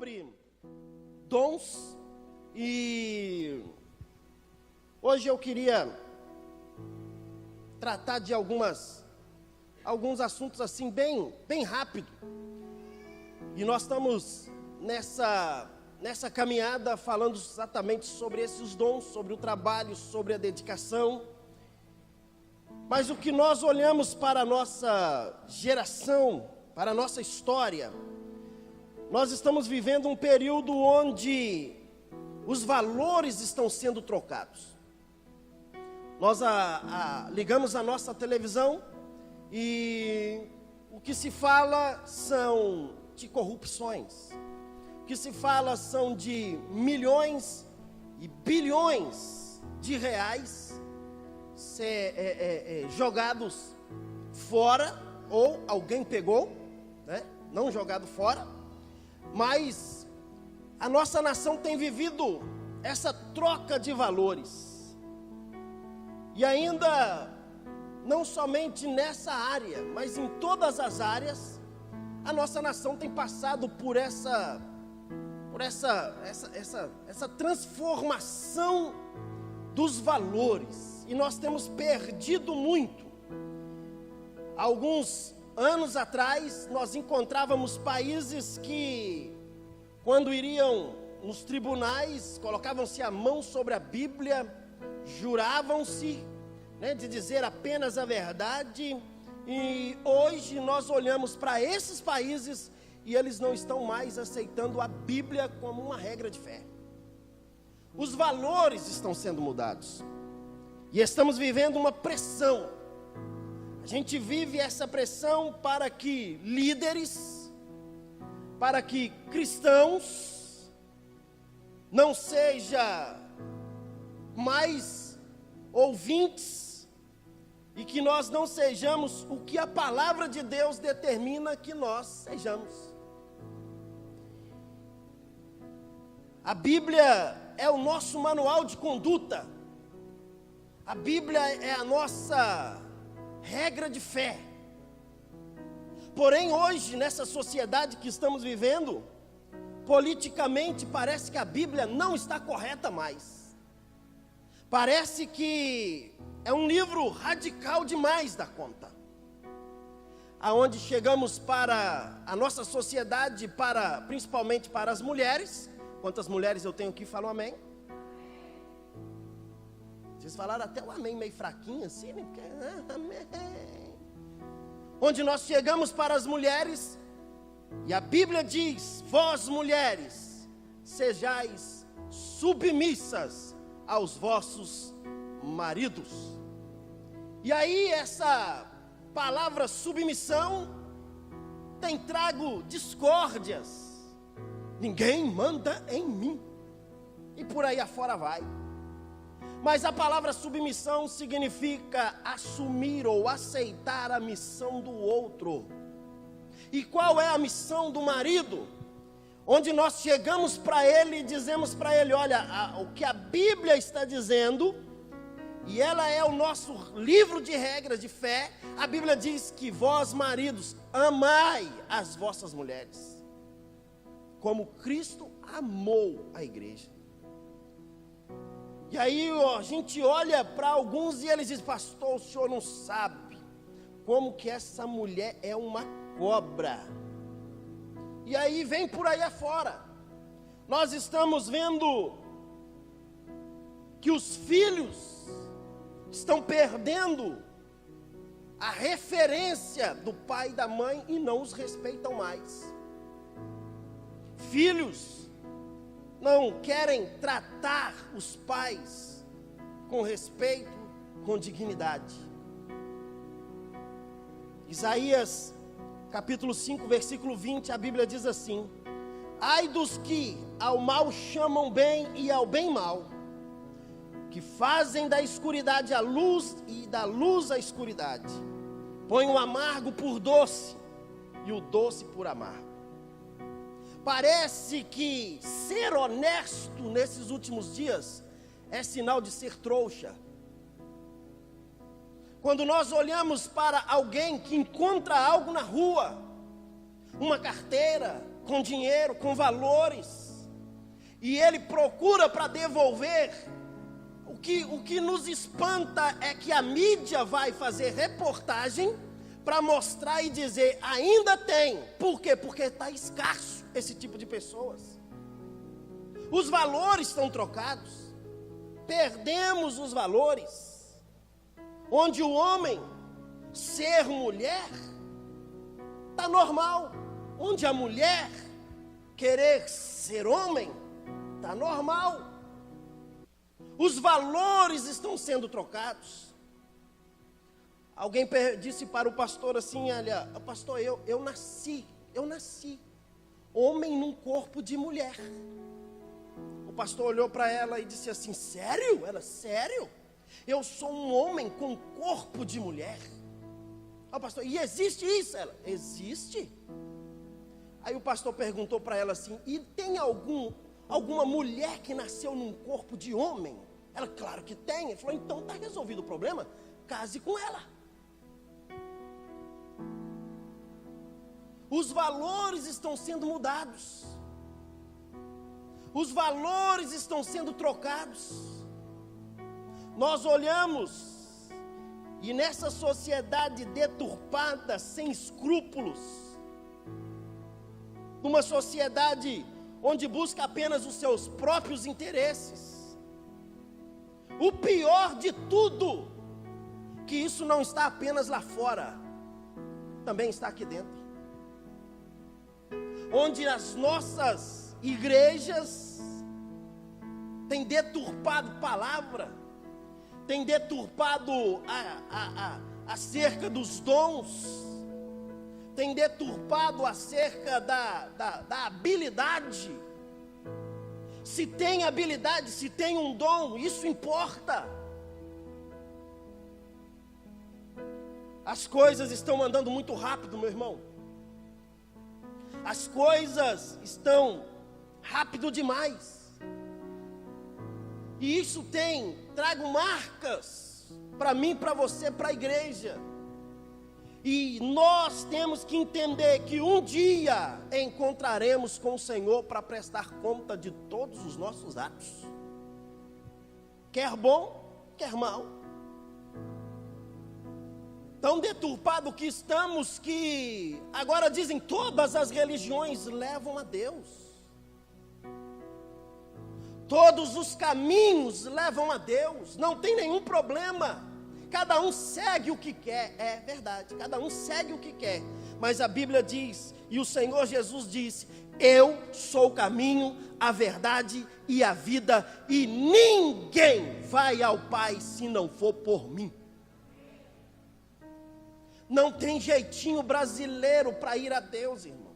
sobre dons e hoje eu queria tratar de alguns assuntos assim bem rápido. E nós estamos nessa caminhada falando exatamente sobre esses dons, sobre o trabalho, sobre a dedicação. Mas o que nós olhamos para a nossa geração, para a nossa história, nós estamos vivendo um período onde os valores estão sendo trocados. Nós ligamos a nossa televisão e o que se fala são de corrupções. O que se fala são de milhões e bilhões de reais jogados fora, ou alguém pegou, né? Não jogado fora, mas a nossa nação tem vivido essa troca de valores. E ainda, não somente nessa área, mas em todas as áreas, a nossa nação tem passado por essa transformação dos valores. E nós temos perdido muito. Alguns anos atrás, nós encontrávamos países que, quando iriam nos tribunais, colocavam-se a mão sobre a Bíblia, juravam-se, né, de dizer apenas a verdade. E hoje nós olhamos para esses países e eles não estão mais aceitando a Bíblia como uma regra de fé. Os valores estão sendo mudados. E estamos vivendo uma pressão. A gente vive essa pressão para que líderes, para que cristãos não sejam mais ouvintes e que nós não sejamos o que a palavra de Deus determina que nós sejamos. A Bíblia é o nosso manual de conduta. A Bíblia é a nossa regra de fé. Porém, hoje, nessa sociedade que estamos vivendo, politicamente parece que a Bíblia não está correta mais. Parece que é um livro radical demais da conta. Aonde chegamos para a nossa sociedade, principalmente para as mulheres. Quantas mulheres eu tenho aqui? Falam amém. Vocês falaram até o amém meio fraquinho assim, né? Porque, amém. Onde nós chegamos para as mulheres, e a Bíblia diz: vós mulheres, sejais submissas aos vossos maridos. E aí essa palavra submissão tem trago discórdias. Ninguém manda em mim. E por aí afora vai. Mas a palavra submissão significa assumir ou aceitar a missão do outro. E qual é a missão do marido? Onde nós chegamos para ele e dizemos para ele: olha, o que a Bíblia está dizendo, e ela é o nosso livro de regras de fé. A Bíblia diz que vós, maridos, amai as vossas mulheres, como Cristo amou a igreja. E aí a gente olha para alguns e eles dizem: pastor, o senhor não sabe como que essa mulher é uma cobra. E aí vem por aí afora. Nós estamos vendo que os filhos estão perdendo a referência do pai e da mãe e não os respeitam mais. Filhos não querem tratar os pais com respeito, com dignidade. Isaías capítulo 5, versículo 20, a Bíblia diz assim: ai dos que ao mal chamam bem e ao bem mal, que fazem da escuridade a luz e da luz a escuridade, põem o amargo por doce e o doce por amargo. Parece que ser honesto nesses últimos dias é sinal de ser trouxa. Quando nós olhamos para alguém que encontra algo na rua, uma carteira, com dinheiro, com valores, e ele procura para devolver. O que nos espanta é que a mídia vai fazer reportagem para mostrar e dizer, ainda tem. Por quê? Porque está escasso esse tipo de pessoas. Os valores estão trocados, perdemos os valores, onde o homem ser mulher está normal, onde a mulher querer ser homem está normal. Os valores estão sendo trocados. Alguém disse para o pastor assim, olha, pastor, eu nasci homem num corpo de mulher. O pastor olhou para ela e disse assim, sério? Ela, sério? Eu sou um homem com corpo de mulher. O pastor, e existe isso? Ela, existe. Aí o pastor perguntou para ela assim, e tem alguma mulher que nasceu num corpo de homem? Ela, claro que tem. Ele falou, então está resolvido o problema, case com ela. Os valores estão sendo mudados. Os valores estão sendo trocados. Nós olhamos, e nessa sociedade deturpada, sem escrúpulos, numa sociedade onde busca apenas os seus próprios interesses, o pior de tudo, que isso não está apenas lá fora, também está aqui dentro. Onde as nossas igrejas têm deturpado palavra, têm deturpado acerca dos dons, têm deturpado acerca da habilidade. Se tem habilidade, se tem um dom, isso importa. As coisas estão andando muito rápido, meu irmão. As coisas estão rápido demais. E isso trago marcas para mim, para você, para a igreja. E nós temos que entender que um dia encontraremos com o Senhor para prestar conta de todos os nossos atos. Quer bom, quer mal. Tão deturpado que estamos que agora dizem todas as religiões levam a Deus. Todos os caminhos levam a Deus, não tem nenhum problema. Cada um segue o que quer, é verdade, cada um segue o que quer. Mas a Bíblia diz, e o Senhor Jesus disse, eu sou o caminho, a verdade e a vida, e ninguém vai ao Pai se não for por mim. Não tem jeitinho brasileiro para ir a Deus, irmão.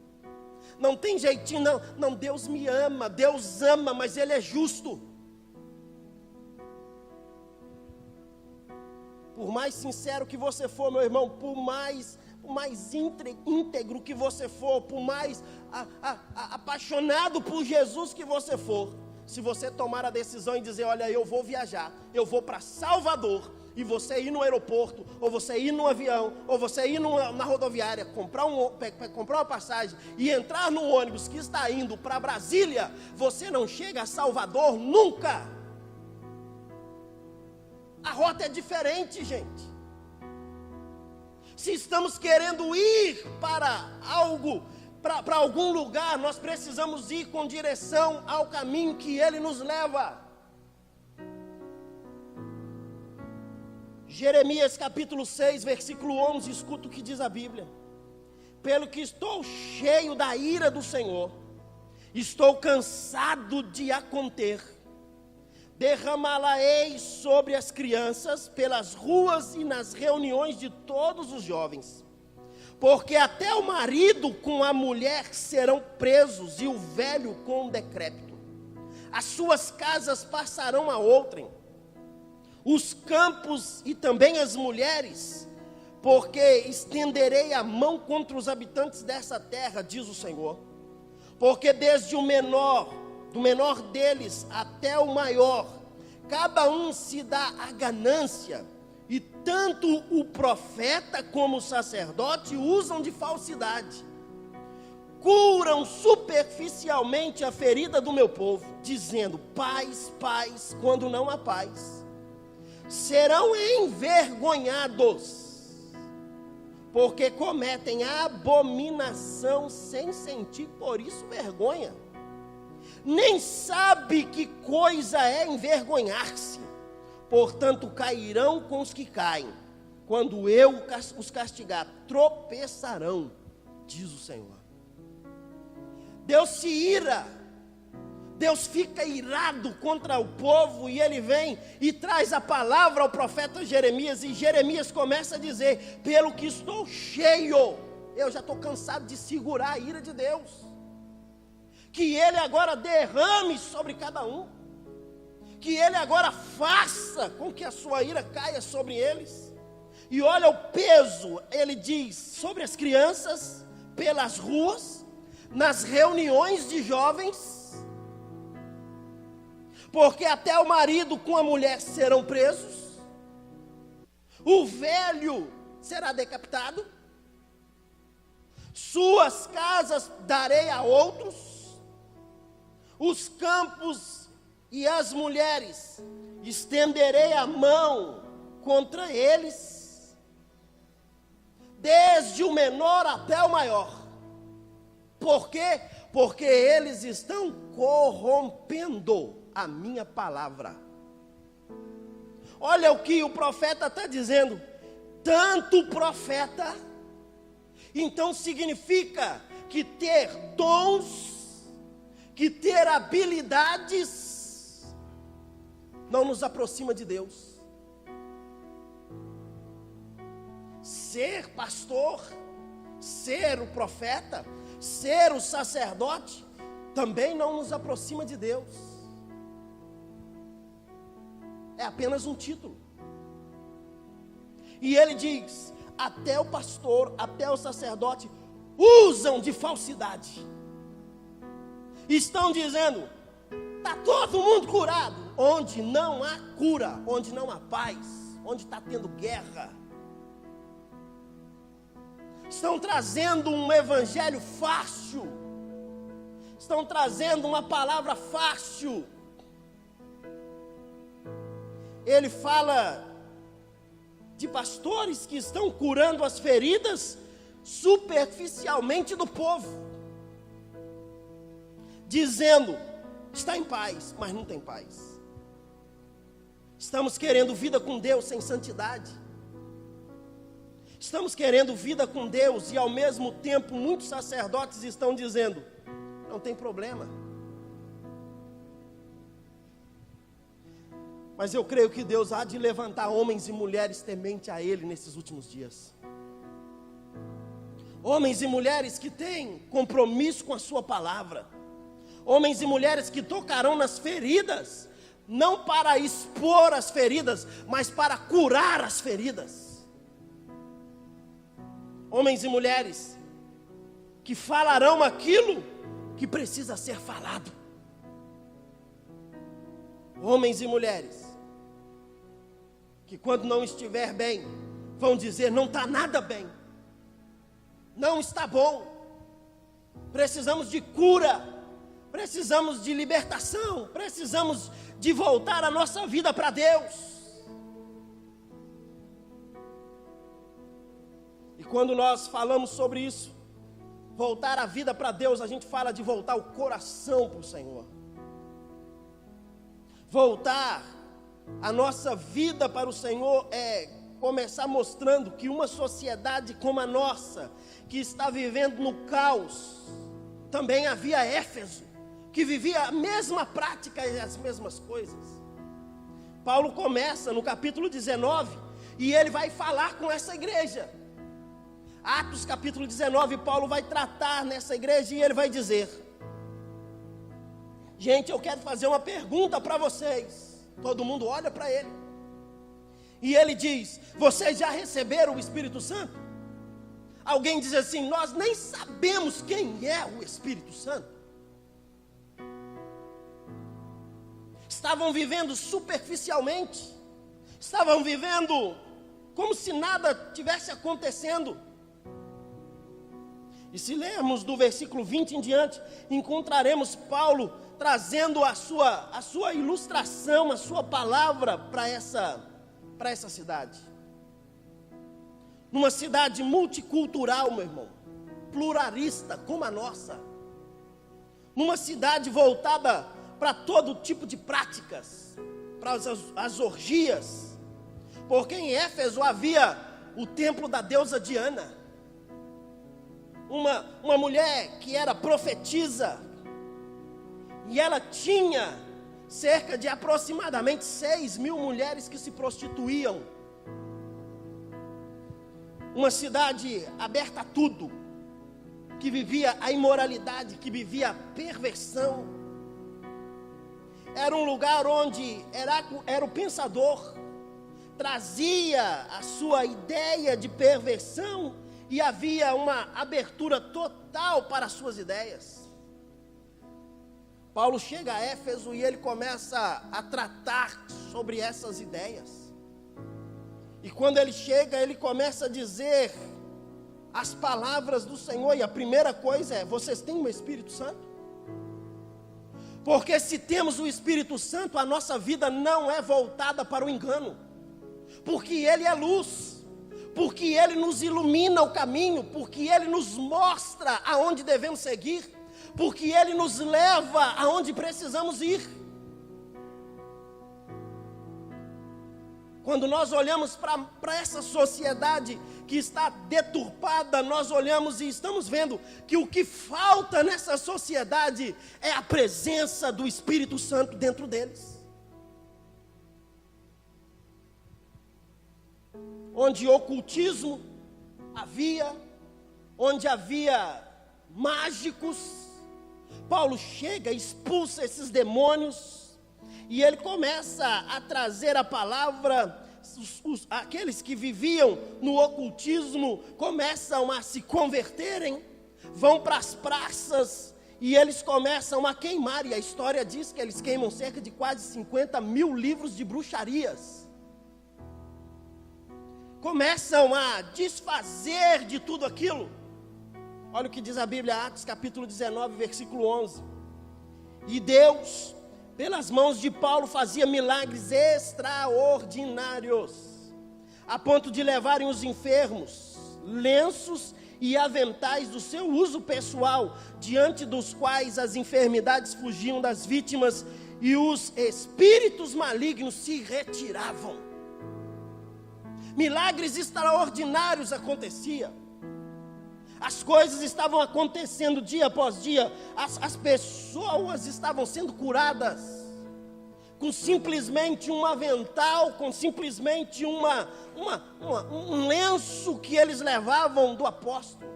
Não tem jeitinho, não, Deus me ama, Deus ama, mas Ele é justo. Por mais sincero que você for, meu irmão, por mais íntegro que você for, por mais apaixonado por Jesus que você for, se você tomar a decisão e dizer, olha, eu vou viajar, eu vou para Salvador, e você ir no aeroporto, ou você ir no avião, ou você ir na rodoviária, comprar uma passagem e entrar no ônibus que está indo para Brasília, você não chega a Salvador nunca. A rota é diferente, gente. Se estamos querendo ir para algum lugar, nós precisamos ir com direção ao caminho que Ele nos leva. Jeremias capítulo 6, versículo 11, escuta o que diz a Bíblia. Pelo que estou cheio da ira do Senhor, estou cansado de a conter, derramá-la-ei sobre as crianças, pelas ruas e nas reuniões de todos os jovens, porque até o marido com a mulher serão presos, e o velho com o decrépito. As suas casas passarão a outrem, os campos e também as mulheres, porque estenderei a mão contra os habitantes dessa terra, diz o Senhor. Porque desde do menor deles até o maior, cada um se dá a ganância, e tanto o profeta como o sacerdote usam de falsidade. curam superficialmente a ferida do meu povo, dizendo: paz, paz, quando não há paz. Serão envergonhados, porque cometem abominação sem sentir por isso vergonha. Nem sabe que coisa é envergonhar-se. Portanto, cairão com os que caem. Quando eu os castigar, tropeçarão, diz o Senhor. Deus se ira, Deus fica irado contra o povo, e ele vem e traz a palavra ao profeta Jeremias, e Jeremias começa a dizer: pelo que estou cheio, eu já estou cansado de segurar a ira de Deus, que ele agora derrame sobre cada um, que ele agora faça com que a sua ira caia sobre eles. E olha o peso, ele diz, sobre as crianças, pelas ruas, nas reuniões de jovens, porque até o marido com a mulher serão presos, o velho será decapitado, suas casas darei a outros, os campos e as mulheres estenderei a mão contra eles, desde o menor até o maior. Por quê? Porque eles estão corrompendo a minha palavra. Olha o que o profeta está dizendo. Tanto profeta, então significa que ter dons, que ter habilidades, não nos aproxima de Deus. Ser pastor, ser o profeta, ser o sacerdote, também não nos aproxima de Deus. É apenas um título. E ele diz: até o pastor, até o sacerdote usam de falsidade. Estão dizendo: está todo mundo curado, onde não há cura, onde não há paz, onde está tendo guerra. Estão trazendo um evangelho fácil, estão trazendo uma palavra fácil. Ele fala de pastores que estão curando as feridas superficialmente do povo, dizendo: está em paz, mas não tem paz. Estamos querendo vida com Deus sem santidade. Estamos querendo vida com Deus, e ao mesmo tempo muitos sacerdotes estão dizendo: não tem problema. Mas eu creio que Deus há de levantar homens e mulheres temente a Ele nesses últimos dias. Homens e mulheres que têm compromisso com a sua palavra. Homens e mulheres que tocarão nas feridas, não para expor as feridas, mas para curar as feridas. Homens e mulheres que falarão aquilo que precisa ser falado. Homens e mulheres que, quando não estiver bem, vão dizer: não está nada bem, não está bom, precisamos de cura, precisamos de libertação, precisamos de voltar a nossa vida para Deus. E quando nós falamos sobre isso, voltar a vida para Deus, a gente fala de voltar o coração para o Senhor. Voltar a nossa vida para o Senhor é começar mostrando que uma sociedade como a nossa, que está vivendo no caos, também havia Éfeso, que vivia a mesma prática e as mesmas coisas. Paulo começa no capítulo 19, e ele vai falar com essa igreja. Atos capítulo 19, Paulo vai tratar nessa igreja, e ele vai dizer: gente, eu quero fazer uma pergunta para vocês. Todo mundo olha para ele, e ele diz: vocês já receberam o Espírito Santo? Alguém diz assim: nós nem sabemos quem é o Espírito Santo. Estavam vivendo superficialmente, estavam vivendo como se nada tivesse acontecendo. E se lermos do versículo 20 em diante, encontraremos Paulo trazendo a sua ilustração, a sua palavra para essa cidade. Numa cidade multicultural, meu irmão, pluralista como a nossa. Numa cidade voltada para todo tipo de práticas, para as orgias. Porque em Éfeso havia o templo da deusa Diana. Uma mulher que era profetisa, e ela tinha cerca de aproximadamente 6.000 mulheres que se prostituíam. Uma cidade aberta a tudo, que vivia a imoralidade, que vivia a perversão. Era um lugar onde era o pensador, trazia a sua ideia de perversão, e havia uma abertura total para as suas ideias. Paulo chega a Éfeso e ele começa a tratar sobre essas ideias. E quando ele chega, ele começa a dizer as palavras do Senhor. E a primeira coisa é: vocês têm o Espírito Santo? Porque se temos o Espírito Santo, a nossa vida não é voltada para o engano. Porque Ele é luz. Porque Ele nos ilumina o caminho, porque Ele nos mostra aonde devemos seguir, porque Ele nos leva aonde precisamos ir. Quando nós olhamos para essa sociedade que está deturpada, nós olhamos e estamos vendo que o que falta nessa sociedade é a presença do Espírito Santo dentro deles. Onde ocultismo havia, onde havia mágicos, Paulo chega, expulsa esses demônios, e ele começa a trazer a palavra. Aqueles que viviam no ocultismo começam a se converterem, vão para as praças, e eles começam a queimar, e a história diz que eles queimam cerca de quase 50.000 livros de bruxarias. Começam a desfazer de tudo aquilo. Olha o que diz a Bíblia, Atos capítulo 19, versículo 11. E Deus, pelas mãos de Paulo, fazia milagres extraordinários, a ponto de levarem os enfermos, lenços e aventais do seu uso pessoal, diante dos quais as enfermidades fugiam das vítimas e os espíritos malignos se retiravam. Milagres extraordinários aconteciam. As coisas estavam acontecendo dia após dia. As pessoas estavam sendo curadas com simplesmente um avental, com simplesmente um lenço que eles levavam do apóstolo.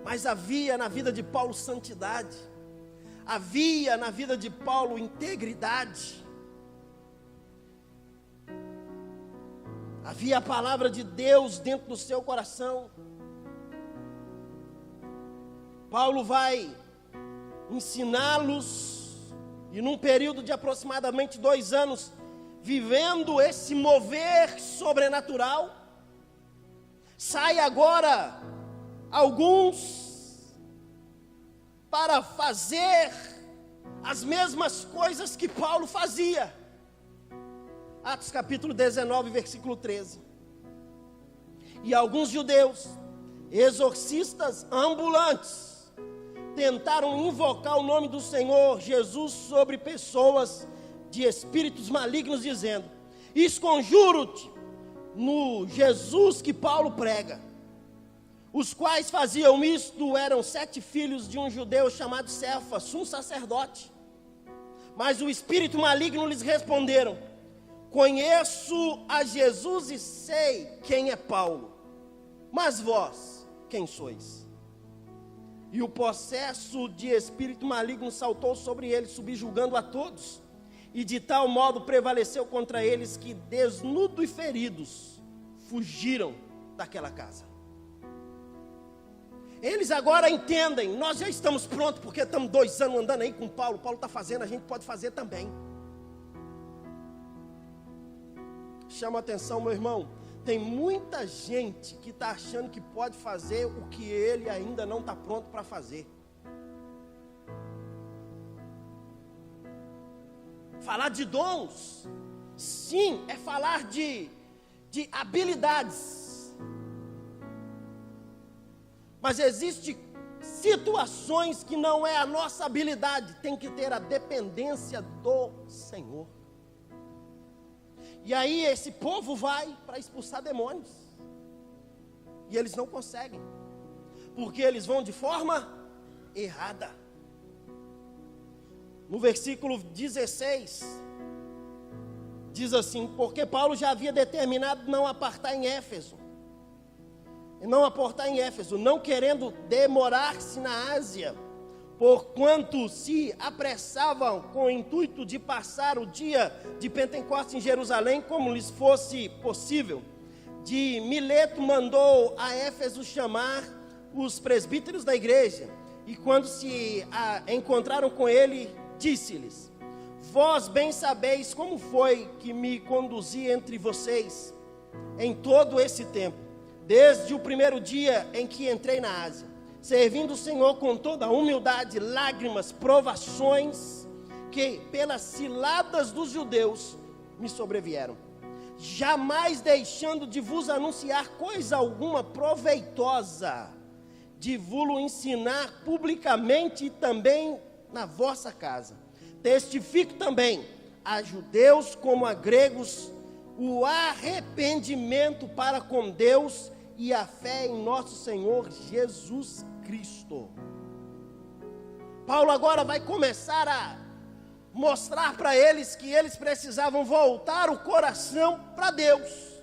Mas havia na vida de Paulo santidade, havia na vida de Paulo integridade. Havia a palavra de Deus dentro do seu coração. Paulo vai ensiná-los, e num período de aproximadamente 2 anos, vivendo esse mover sobrenatural, sai agora alguns para fazer as mesmas coisas que Paulo fazia. Atos capítulo 19, versículo 13. E alguns judeus, exorcistas ambulantes, tentaram invocar o nome do Senhor Jesus sobre pessoas de espíritos malignos, dizendo: esconjuro-te no Jesus que Paulo prega. Os quais faziam isto eram 7 filhos de um judeu chamado Cefas, um sacerdote. Mas o espírito maligno lhes responderam: conheço a Jesus e sei quem é Paulo, mas vós, quem sois? E o possesso de espírito maligno saltou sobre eles, subjugando a todos, e de tal modo prevaleceu contra eles que, desnudos e feridos, fugiram daquela casa. Eles agora entendem: nós já estamos prontos, porque estamos 2 anos andando aí com Paulo está fazendo, a gente pode fazer também. Chama a atenção, meu irmão, Tem muita gente que está achando que pode fazer o que ele ainda não está pronto para fazer. Falar de dons, sim, é falar de habilidades. Mas existem situações que não é a nossa habilidade, tem que ter a dependência do Senhor. E aí esse povo vai para expulsar demônios. E eles não conseguem, porque eles vão de forma errada. No versículo 16, diz assim: porque Paulo já havia determinado não aportar em Éfeso, não querendo demorar-se na Ásia, porquanto se apressavam com o intuito de passar o dia de Pentecostes em Jerusalém, como lhes fosse possível. De Mileto mandou a Éfeso chamar os presbíteros da igreja, e quando se encontraram com ele, disse-lhes: vós bem sabeis como foi que me conduzi entre vocês em todo esse tempo, desde o primeiro dia em que entrei na Ásia, servindo o Senhor com toda a humildade, lágrimas, provações, que pelas ciladas dos judeus me sobrevieram, jamais deixando de vos anunciar coisa alguma proveitosa, de vos ensinar publicamente e também na vossa casa. Testifico também a judeus como a gregos o arrependimento para com Deus e a fé em nosso Senhor Jesus Cristo. Paulo agora vai começar a mostrar para eles que eles precisavam voltar o coração para Deus.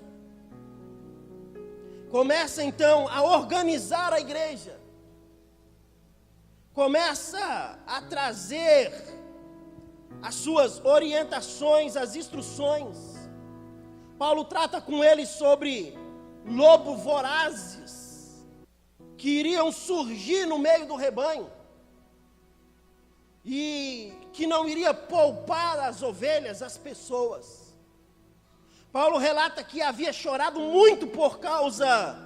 Começa então a organizar a igreja. Começa a trazer as suas orientações, as instruções. Paulo trata com eles sobre lobos vorazes que iriam surgir no meio do rebanho e que não iria poupar as ovelhas, as pessoas. Paulo relata que havia chorado muito por causa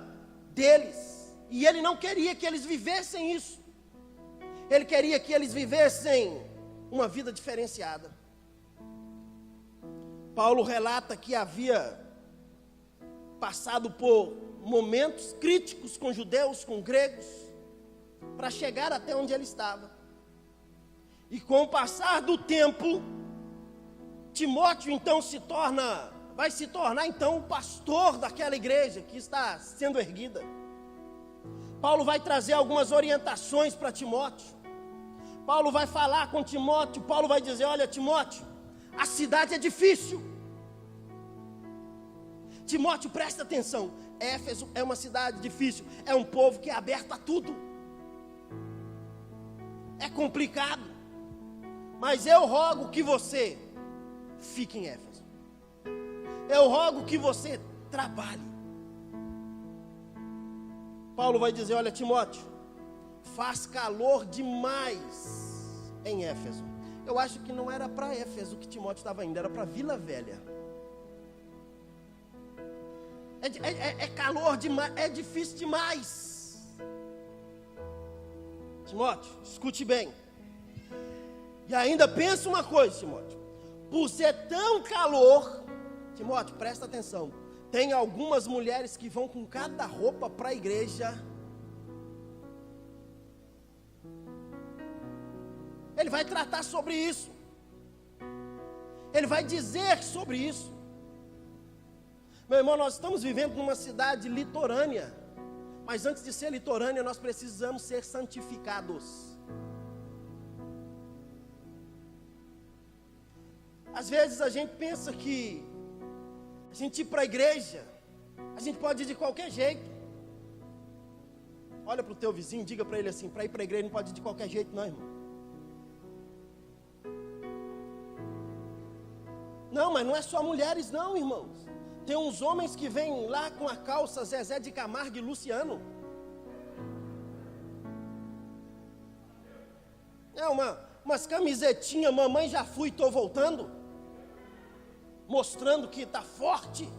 deles, e ele não queria que eles vivessem isso. Ele queria que eles vivessem uma vida diferenciada. Paulo relata que havia passado por momentos críticos com judeus, com gregos, para chegar até onde ele estava. E com o passar do tempo, Timóteo então vai se tornar então o pastor daquela igreja que está sendo erguida. Paulo vai trazer algumas orientações para Timóteo. Paulo vai falar com Timóteo. Paulo vai dizer: olha, Timóteo, a cidade é difícil. Timóteo, presta atenção. Éfeso é uma cidade difícil. É um povo que é aberto a tudo. É complicado. Mas eu rogo que você fique em Éfeso. Eu rogo que você trabalhe. Paulo vai dizer: olha, Timóteo, faz calor demais em Éfeso. Eu acho que não era para Éfeso que Timóteo estava indo, era para Vila Velha. É calor demais, é difícil demais. Timóteo, escute bem. E ainda pensa uma coisa, Timóteo. Por ser tão calor, Timóteo, presta atenção. Tem algumas mulheres que vão com cada roupa para a igreja. Ele vai tratar sobre isso. Ele vai dizer sobre isso. Meu irmão, nós estamos vivendo numa cidade litorânea. Mas antes de ser litorânea, nós precisamos ser santificados. Às vezes a gente pensa que a gente ir para a igreja, a gente pode ir de qualquer jeito. Olha para o teu vizinho, diga para ele assim: para ir para a igreja não pode ir de qualquer jeito não, irmão. Não, mas não é só mulheres não, irmãos. Tem uns homens que vêm lá com a calça Zezé de Camargo e Luciano. É umas camisetinhas, mamãe já fui, estou voltando. Mostrando que está forte.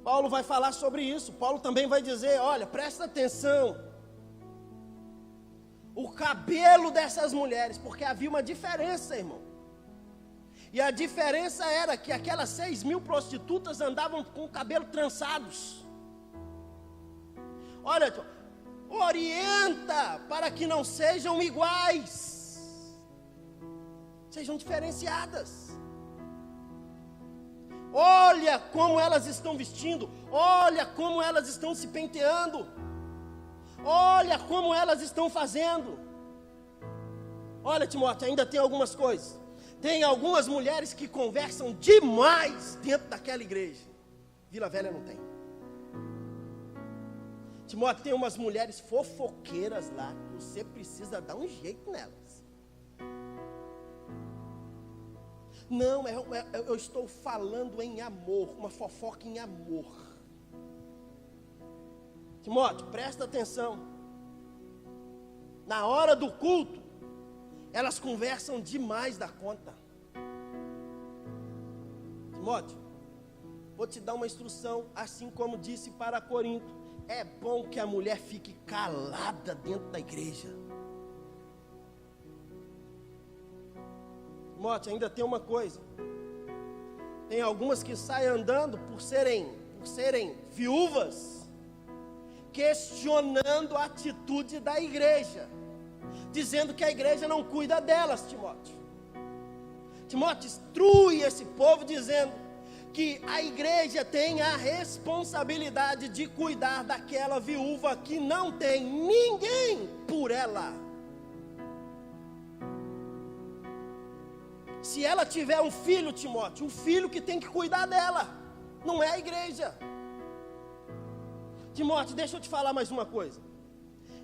Paulo vai falar sobre isso. Paulo também vai dizer, olha, presta atenção. O cabelo dessas mulheres, porque havia uma diferença, irmão. E a diferença era que aquelas 6.000 prostitutas andavam com o cabelo trançados. Olha, orienta para que não sejam iguais, sejam diferenciadas. Olha como elas estão vestindo, olha como elas estão se penteando, olha como elas estão fazendo. Olha, Timóteo, ainda tem algumas coisas. Tem algumas mulheres que conversam demais dentro daquela igreja. Vila Velha não tem. Timóteo, tem umas mulheres fofoqueiras lá, que você precisa dar um jeito nelas. Não, eu estou falando em amor, uma fofoca em amor. Timóteo, presta atenção. Na hora do culto, elas conversam demais da conta. Timóteo, vou te dar uma instrução, assim como disse para Corinto. É bom que a mulher fique calada dentro da igreja. Timóteo, ainda tem uma coisa. Tem algumas que saem andando por serem viúvas, questionando a atitude da igreja, dizendo que a igreja não cuida delas, Timóteo. Timóteo, instrui esse povo dizendo que a igreja tem a responsabilidade de cuidar daquela viúva que não tem ninguém por ela. Se ela tiver um filho, Timóteo, o filho que tem que cuidar dela, não é a igreja. Timóteo, deixa eu te falar mais uma coisa.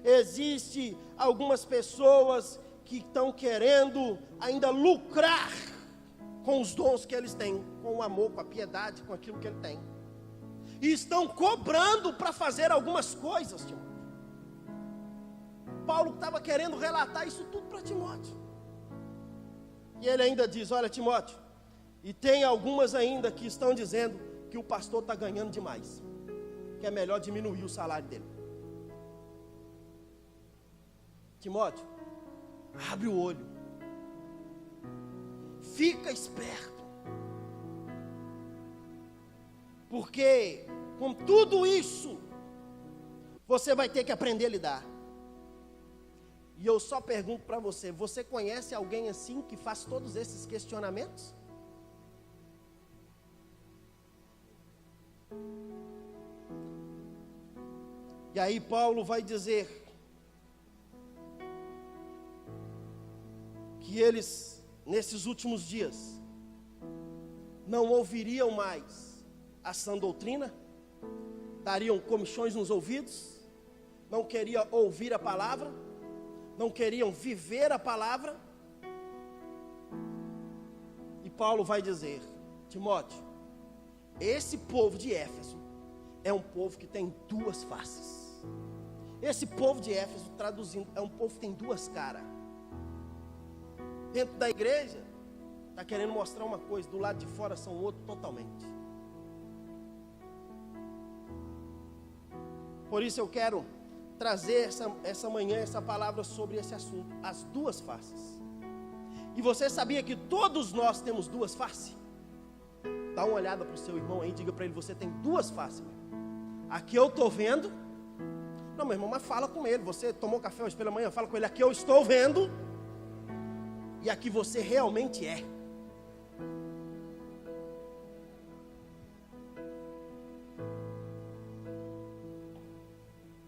Existe algumas pessoas que estão querendo ainda lucrar com os dons que eles têm, com o amor, com a piedade, com aquilo que ele tem, e estão cobrando para fazer algumas coisas, Timóteo. Paulo estava querendo relatar isso tudo para Timóteo, e ele ainda diz, olha, Timóteo, e tem algumas ainda que estão dizendo que o pastor está ganhando demais, que é melhor diminuir o salário dele. Timóteo, abre o olho, fica esperto, porque com tudo isso, você vai ter que aprender a lidar. E eu só pergunto para você, você conhece alguém assim que faz todos esses questionamentos? E aí Paulo vai dizer que eles, nesses últimos dias, não ouviriam mais a sã doutrina, dariam comichões nos ouvidos, não queriam ouvir a palavra, não queriam viver a palavra. E Paulo vai dizer, Timóteo, esse povo de Éfeso é um povo que tem duas faces. Esse povo de Éfeso, traduzindo, é um povo que tem duas caras. Dentro da igreja, está querendo mostrar uma coisa, do lado de fora são outro totalmente. Por isso eu quero trazer essa manhã, essa palavra sobre esse assunto, as duas faces. E você sabia que todos nós temos duas faces? Dá uma olhada para o seu irmão aí, diga para ele, você tem duas faces. Aqui eu estou vendo. Não, meu irmão, mas fala com ele, você tomou café hoje pela manhã, fala com ele, aqui eu estou vendo. E aqui você realmente é.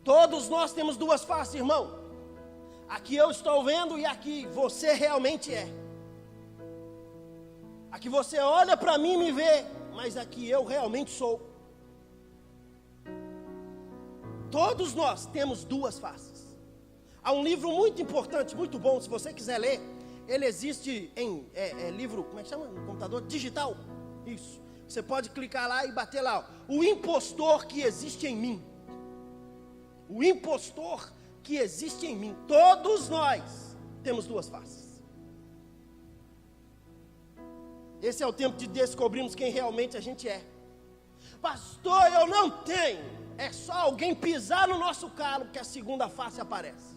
Todos nós temos duas faces, irmão. Aqui eu estou vendo e aqui você realmente é. Aqui você olha para mim e me vê, mas aqui eu realmente sou. Todos nós temos duas faces. Há um livro muito importante, muito bom, se você quiser ler. Ele existe em livro, como é que chama? No computador? Digital. Isso. Você pode clicar lá e bater lá. Ó, o impostor que existe em mim. O impostor que existe em mim. Todos nós temos duas faces. Esse é o tempo de descobrirmos quem realmente a gente é. Pastor, eu não tenho. É só alguém pisar no nosso calo que a segunda face aparece.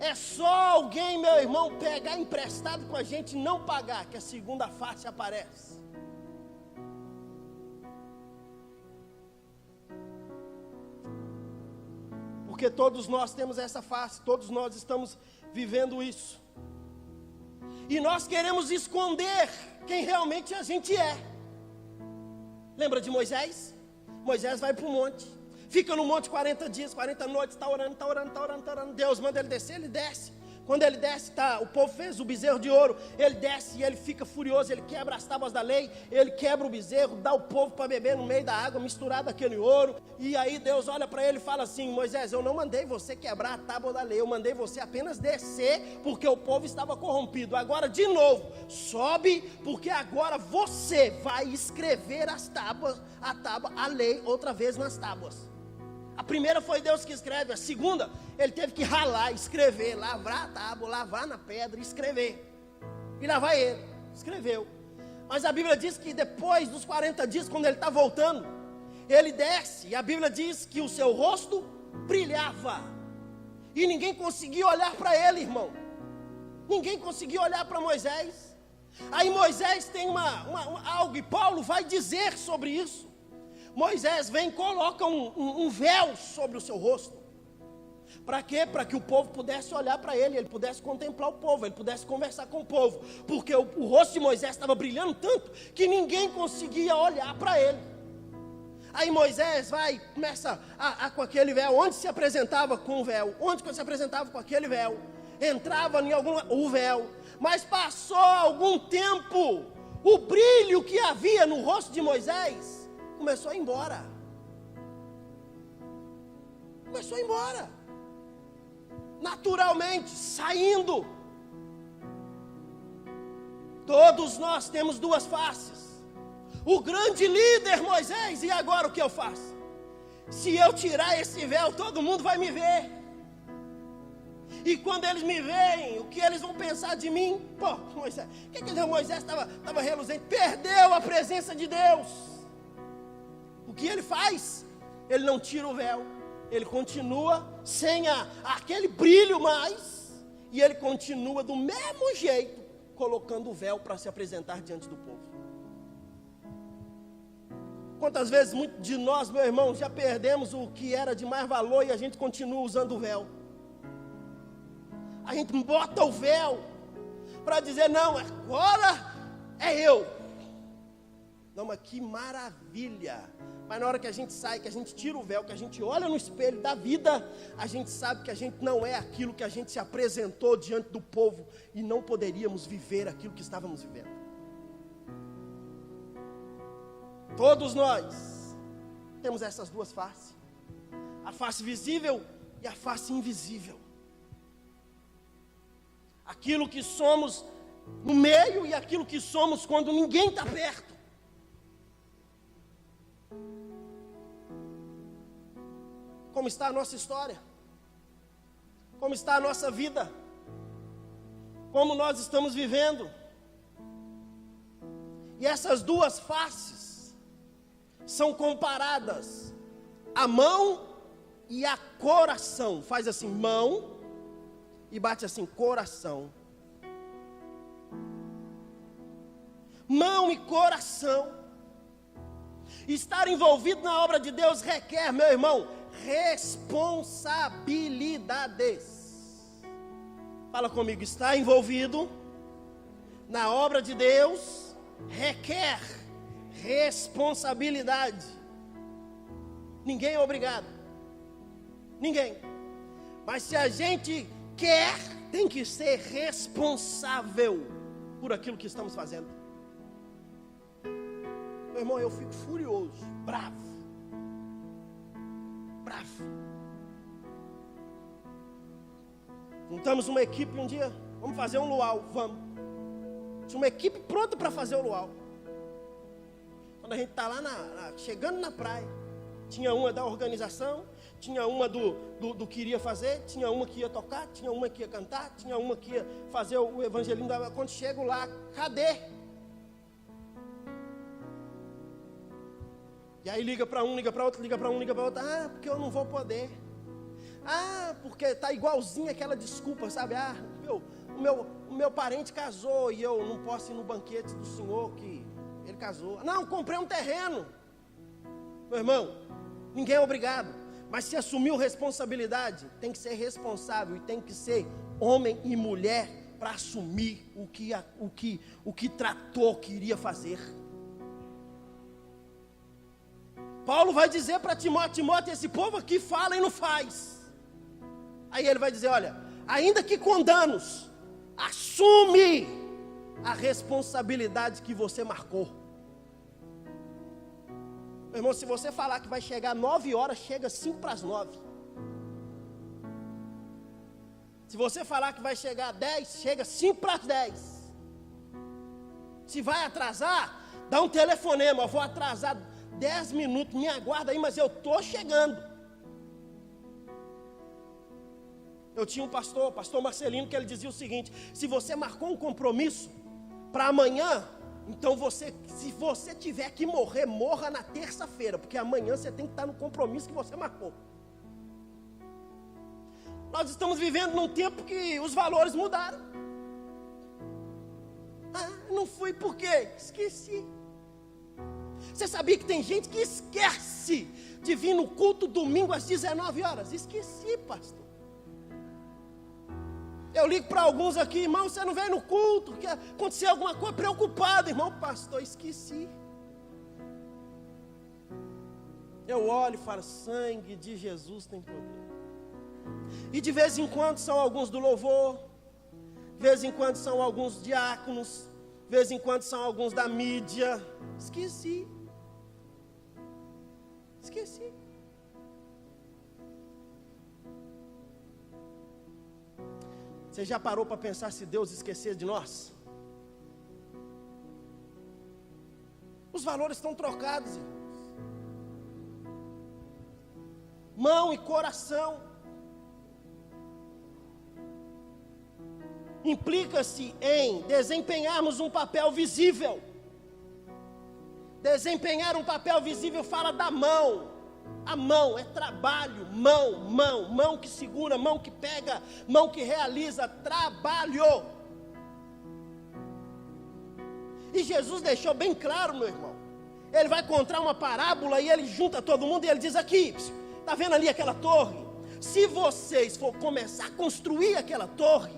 É só alguém, meu irmão, pegar emprestado com a gente e não pagar, que a segunda face aparece. Porque todos nós temos essa face, todos nós estamos vivendo isso. E nós queremos esconder quem realmente a gente é. Lembra de Moisés? Moisés vai para o monte, fica no monte 40 dias, 40 noites, está orando. Deus manda ele desce. Quando ele desce, o povo fez o bezerro de ouro, ele desce e ele fica furioso, ele quebra as tábuas da lei, ele quebra o bezerro, dá o povo para beber no meio da água, misturado aquele ouro, e aí Deus olha para ele e fala assim: Moisés, eu não mandei você quebrar a tábua da lei, eu mandei você apenas descer, porque o povo estava corrompido. Agora de novo, sobe, porque agora você vai escrever as tábuas, a lei outra vez nas tábuas. A primeira foi Deus que escreve, a segunda, ele teve que ralar, escrever, lavrar a tábua, lavar na pedra, escrever. E lá vai ele, escreveu. Mas a Bíblia diz que depois dos 40 dias, quando ele está voltando, ele desce, e a Bíblia diz que o seu rosto brilhava. E ninguém conseguia olhar para ele, irmão. Ninguém conseguia olhar para Moisés. Aí Moisés tem algo, e Paulo vai dizer sobre isso. Moisés vem e coloca um véu sobre o seu rosto. Para quê? Para que o povo pudesse olhar para ele, ele pudesse contemplar o povo, ele pudesse conversar com o povo. Porque o rosto de Moisés estava brilhando tanto que ninguém conseguia olhar para ele. Aí Moisés vai, começa com aquele véu, onde se apresentava com o véu, onde se apresentava com aquele véu, entrava em o véu, mas passou algum tempo, o brilho que havia no rosto de Moisés começou a ir embora. Naturalmente, saindo. Todos nós temos duas faces. O grande líder Moisés, e agora o que eu faço? Se eu tirar esse véu, todo mundo vai me ver. E quando eles me veem, o que eles vão pensar de mim? Pô, Moisés, o que Moisés estava reluzente? Perdeu a presença de Deus. O que ele faz? Ele não tira o véu, ele continua sem aquele brilho mais, e ele continua do mesmo jeito, colocando o véu para se apresentar diante do povo. Quantas vezes muitos de nós, meu irmão, já perdemos o que era de mais valor e a gente continua usando o véu? A gente bota o véu para dizer: não, agora é eu. Não, mas que maravilha. Mas na hora que a gente sai, que a gente tira o véu, que a gente olha no espelho da vida, a gente sabe que a gente não é aquilo que a gente se apresentou diante do povo, e não poderíamos viver aquilo que estávamos vivendo. Todos nós temos essas duas faces, a face visível e a face invisível. Aquilo que somos no meio e aquilo que somos quando ninguém está perto. Como está a nossa história? Como está a nossa vida? Como nós estamos vivendo? E essas duas faces são comparadas a mão e a coração. Faz assim, mão, e bate assim, coração. Mão e coração. Estar envolvido na obra de Deus requer, meu irmão, responsabilidades. Fala comigo, estar envolvido na obra de Deus requer responsabilidade. Ninguém é obrigado. Ninguém. Mas se a gente quer, tem que ser responsável por aquilo que estamos fazendo. Meu irmão, eu fico furioso, bravo. Juntamos uma equipe um dia, vamos fazer um luau, vamos. Tinha uma equipe pronta para fazer o luau. Quando a gente está lá, chegando na praia, tinha uma da organização, tinha uma do que iria fazer, tinha uma que ia tocar, tinha uma que ia cantar, tinha uma que ia fazer o evangelismo. Quando chego lá, cadê? E aí liga para um, liga para outro, liga para um, liga para outro. Ah, porque eu não vou poder. Ah, porque está igualzinho aquela desculpa, sabe? Ah, o meu parente casou e eu não posso ir no banquete do senhor que ele casou. Não, comprei um terreno. Meu irmão, ninguém é obrigado. Mas se assumiu responsabilidade, tem que ser responsável e tem que ser homem e mulher para assumir o que tratou que iria fazer. Paulo vai dizer para Timóteo, esse povo aqui fala e não faz. Aí ele vai dizer, olha, ainda que com danos, assume a responsabilidade que você marcou. Meu irmão, se você falar que vai chegar 9 horas, chega 5 para as 9. Se você falar que vai chegar 10, chega 5 para as 10. Se vai atrasar, dá um telefonema, eu vou atrasar 10 minutos, me aguarda aí, mas eu estou chegando. Eu tinha um pastor, pastor Marcelino, que ele dizia o seguinte: se você marcou um compromisso para amanhã, então se você tiver que morrer, morra na terça-feira, porque amanhã você tem que estar no compromisso que você marcou. Nós estamos vivendo num tempo que os valores mudaram. Ah, não fui por quê? Esqueci. Você sabia que tem gente que esquece de vir no culto domingo às 19 horas? Esqueci, pastor. Eu ligo para alguns aqui, irmão, você não veio no culto, que aconteceu alguma coisa, preocupado, irmão, pastor, esqueci. Eu olho e falo, sangue de Jesus tem poder. E de vez em quando são alguns do louvor, de vez em quando são alguns diáconos, de vez em quando são alguns da mídia. Esqueci. Você já parou para pensar se Deus esquecer de nós? Os valores estão trocados, irmãos. Mão e coração. Implica-se em desempenharmos um papel visível. Desempenhar um papel visível fala da mão. A mão é trabalho, mão que segura, mão que pega, mão que realiza, trabalho. E Jesus deixou bem claro, meu irmão. Ele vai contar uma parábola e ele junta todo mundo e ele diz aqui, está vendo ali aquela torre? Se vocês for começar a construir aquela torre,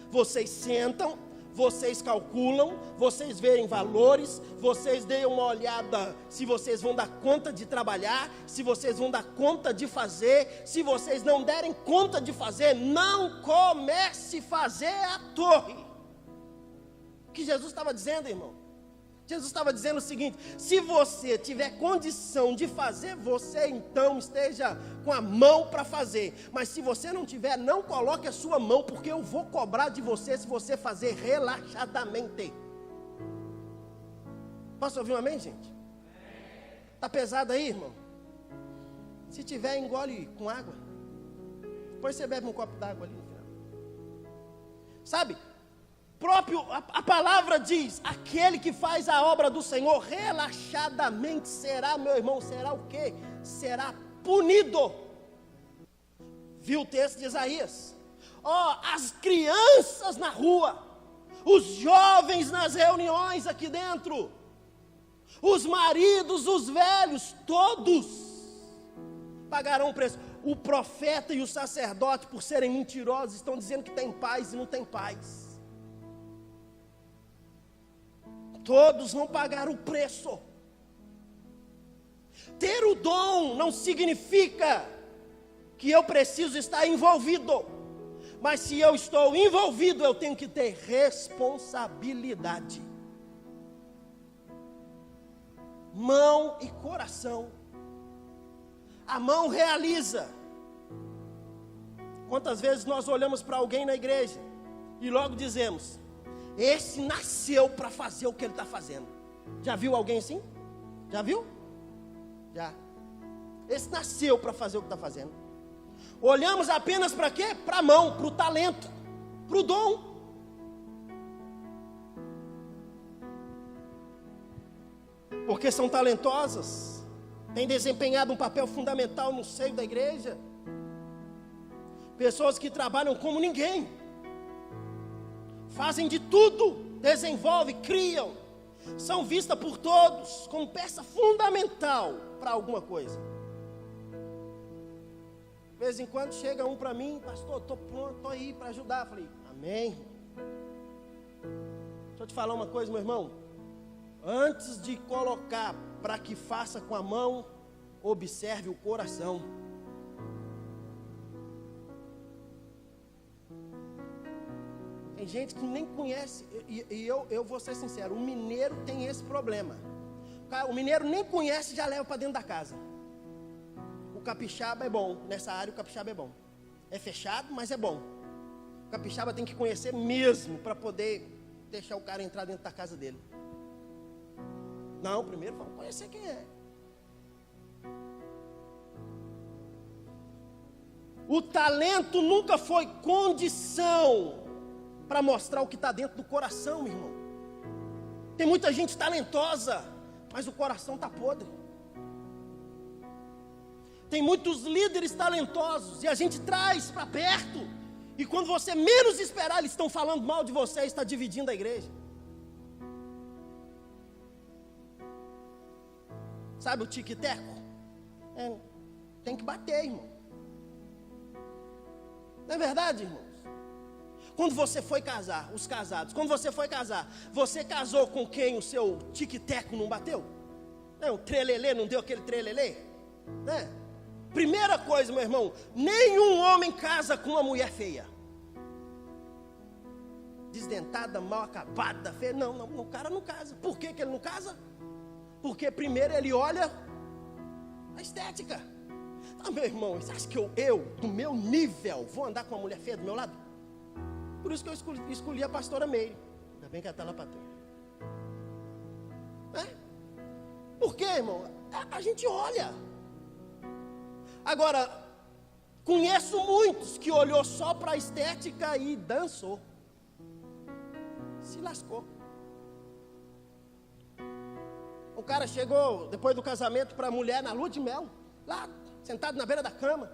vocês sentam, vocês calculam, vocês veem valores, vocês deem uma olhada se vocês vão dar conta de trabalhar, se vocês vão dar conta de fazer. Se vocês não derem conta de fazer, não comece a fazer a torre. O que Jesus estava dizendo, irmão? Jesus estava dizendo o seguinte: se você tiver condição de fazer, você então esteja com a mão para fazer. Mas se você não tiver, não coloque a sua mão, porque eu vou cobrar de você se você fazer relaxadamente. Posso ouvir um amém, gente? Está pesado aí, irmão? Se tiver, engole com água. Depois você bebe um copo d'água ali no final. Sabe? A palavra diz, aquele que faz a obra do Senhor relaxadamente será, meu irmão, será o quê? Será punido. Viu o texto de Isaías? As crianças na rua, os jovens nas reuniões aqui dentro, os maridos, os velhos, todos pagarão o preço. O profeta e o sacerdote, por serem mentirosos, estão dizendo que tem paz e não tem paz. Todos vão pagar o preço. Ter o dom não significa que eu preciso estar envolvido. Mas se eu estou envolvido, eu tenho que ter responsabilidade. Mão e coração. A mão realiza. Quantas vezes nós olhamos para alguém na igreja e logo dizemos: esse nasceu para fazer o que ele está fazendo. Já viu alguém assim? Já viu? Já. Esse nasceu para fazer o que está fazendo. Olhamos apenas para quê? Para a mão, para o talento, para o dom. Porque são talentosas, tem desempenhado um papel fundamental no seio da igreja. Pessoas que trabalham como ninguém, fazem de tudo, desenvolvem, criam, são vistas por todos como peça fundamental para alguma coisa. De vez em quando chega um para mim, pastor, estou pronto, estou aí para ajudar. Eu falei, amém. Deixa eu te falar uma coisa, meu irmão. Antes de colocar para que faça com a mão, observe o coração. Tem gente que nem conhece, e eu vou ser sincero, o mineiro tem esse problema. O mineiro nem conhece, já leva para dentro da casa. O capixaba é bom, nessa área o capixaba é bom. É fechado, mas é bom. O capixaba tem que conhecer mesmo, para poder deixar o cara entrar dentro da casa dele. Não, primeiro vamos conhecer quem é. O talento nunca foi condição para mostrar o que está dentro do coração, meu irmão. Tem muita gente talentosa, mas o coração está podre. Tem muitos líderes talentosos e a gente traz para perto, e quando você menos esperar, eles estão falando mal de você e está dividindo a igreja. Sabe o tique-teco? Tem que bater, irmão. Não é verdade, irmãos? Quando você foi casar, os casados, quando você foi casar, você casou com quem o seu tique-teco não bateu? O trelelê não deu aquele trelelê? Né? Primeira coisa, meu irmão, nenhum homem casa com uma mulher feia. Desdentada, mal acabada, feia. Não, o cara não casa. Por que ele não casa? Porque primeiro ele olha a estética. Ah, meu irmão, você acha que eu, do meu nível, vou andar com uma mulher feia do meu lado? Por isso que eu escolhi a pastora Meire. Ainda bem que ela está lá para trás. Por quê, irmão? A gente olha. Agora, conheço muitos que olhou só para a estética e dançou. Se lascou. O cara chegou, depois do casamento, para a mulher na lua de mel. Lá, sentado na beira da cama.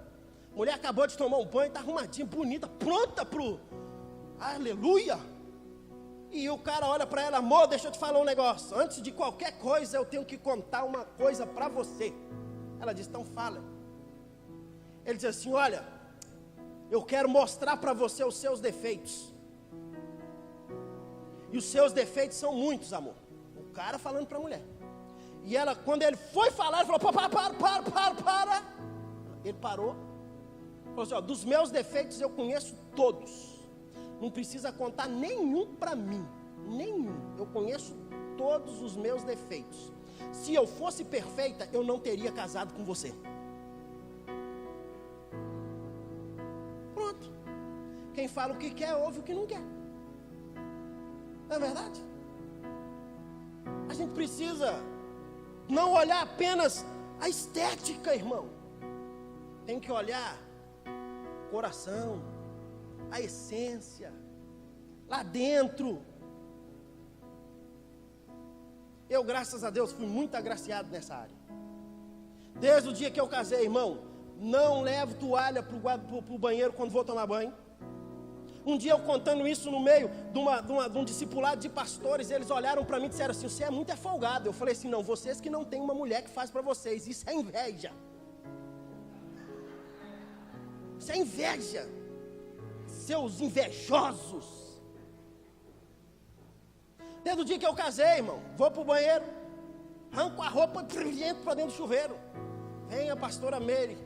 A mulher acabou de tomar um banho, está arrumadinha, bonita, pronta para o... Aleluia! E o cara olha para ela, amor, deixa eu te falar um negócio. Antes de qualquer coisa, eu tenho que contar uma coisa para você. Ela diz, então fala. Ele diz assim, olha, eu quero mostrar para você os seus defeitos. E os seus defeitos são muitos, amor. O cara falando para a mulher. E ela, quando ele foi falar, ele falou, para. Ele parou. Falou assim, ó, dos meus defeitos eu conheço todos. Não precisa contar nenhum para mim. Nenhum. Eu conheço todos os meus defeitos. Se eu fosse perfeita, eu não teria casado com você. Pronto. Quem fala o que quer, ouve o que não quer. Não é verdade? A gente precisa não olhar apenas a estética, irmão. Tem que olhar o coração, a essência, lá dentro. Eu, graças a Deus, fui muito agraciado nessa área. Desde o dia que eu casei, irmão, não levo toalha para o banheiro quando vou tomar banho. Um dia eu contando isso no meio de um discipulado de pastores, eles olharam para mim e disseram assim, você é muito folgado. Eu falei assim, não, vocês que não têm uma mulher que faz para vocês, isso é inveja. Isso é inveja. Seus invejosos. Desde o dia que eu casei, irmão, vou para o banheiro, arranco a roupa e entro para dentro do chuveiro. Vem a pastora Meire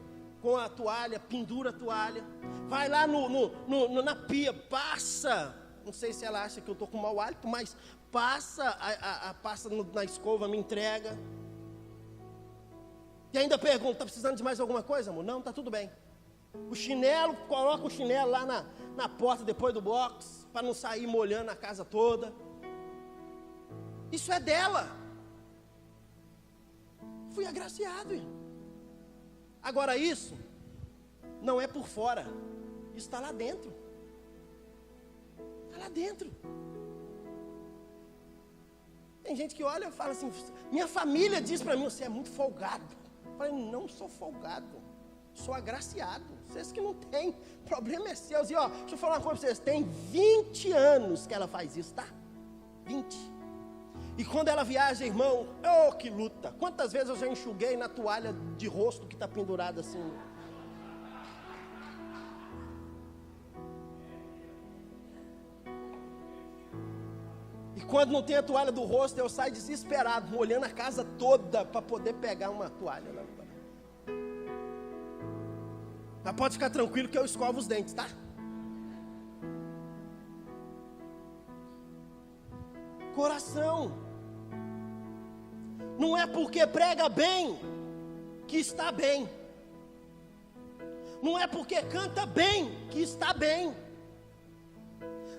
com a toalha, pendura a toalha, vai lá na pia, passa, não sei se ela acha que eu estou com mau hálito, mas passa passa na escova, me entrega. E ainda pergunta, está precisando de mais alguma coisa, amor? Não, está tudo bem. O chinelo, coloca o chinelo lá na porta depois do box, para não sair molhando a casa toda. Isso é dela. Fui agraciado, irmão. Agora isso não é por fora, isso está lá dentro. Está lá dentro. Tem gente que olha e fala assim, minha família diz para mim, você é muito folgado. falei, não sou folgado, sou agraciado. Vocês que não têm, problema é seu. E ó, deixa eu falar uma coisa para vocês, tem 20 anos que ela faz isso, tá? 20. E quando ela viaja, irmão, oh, que luta. Quantas vezes eu já enxuguei na toalha de rosto que está pendurada assim. E quando não tem a toalha do rosto, eu saio desesperado, olhando a casa toda para poder pegar uma toalha. Mas pode ficar tranquilo que eu escovo os dentes, tá? Coração. Não é porque prega bem que está bem. Não é porque canta bem que está bem.